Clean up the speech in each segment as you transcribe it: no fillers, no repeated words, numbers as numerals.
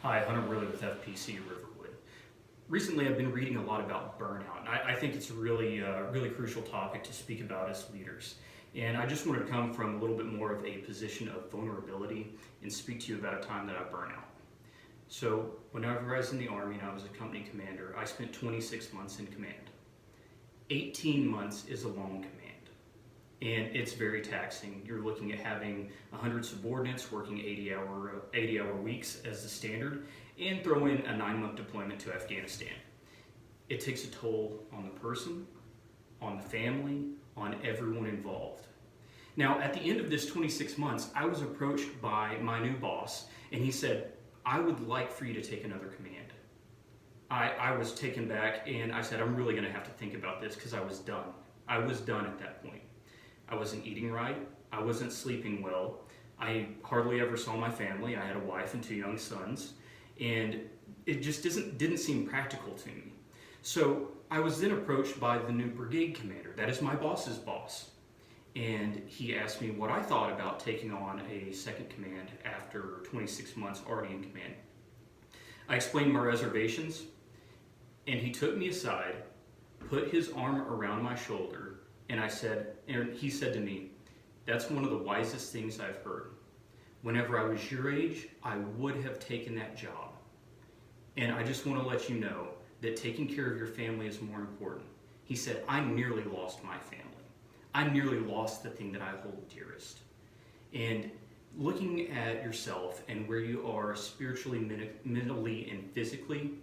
Hi, Hunter Worley with FPC Riverwood. Recently, I've been reading a lot about burnout, and I think it's a really crucial topic to speak about as leaders. And I just wanted to come from a little bit more of a position of vulnerability and speak to you about a time that I burnt out. So, whenever I was in the Army and I was a company commander, I spent 26 months in command. 18 months is a long command, and it's very taxing. You're looking at having 100 subordinates working 80-hour weeks as the standard, and throw in a 9-month deployment to Afghanistan. It takes a toll on the person, on the family, on everyone involved. Now, at the end of this 26 months, I was approached by my new boss, and he said, "I would like for you to take another command." I was taken back, and I said, "I'm really going to have to think about this," because I was done. I was done at that point. I wasn't eating right. I wasn't sleeping well. I hardly ever saw my family. I had a wife and 2 young sons, and it just didn't seem practical to me. So I was then approached by the new brigade commander. That is my boss's boss. And he asked me what I thought about taking on a second command after 26 months already in command. I explained my reservations, and he took me aside, put his arm around my shoulder, and he said to me, "That's one of the wisest things I've heard. Whenever I was your age, I would have taken that job. And I just want to let you know that taking care of your family is more important." He said, "I nearly lost my family. I nearly lost the thing that I hold dearest." And looking at yourself and where you are spiritually, mentally, and physically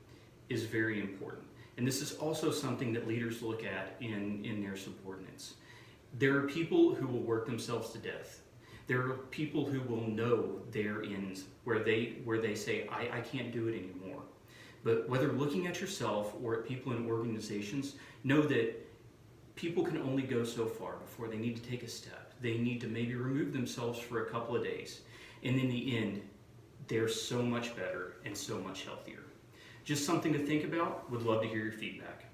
is very important. And this is also something that leaders look at in their subordinates. There are people who will work themselves to death. There are people who will know their ends, where they say, I can't do it anymore. But whether looking at yourself or at people in organizations, know that people can only go so far before they need to take a step. They need to maybe remove themselves for a couple of days. And in the end, they're so much better and so much healthier. Just something to think about. Would love to hear your feedback.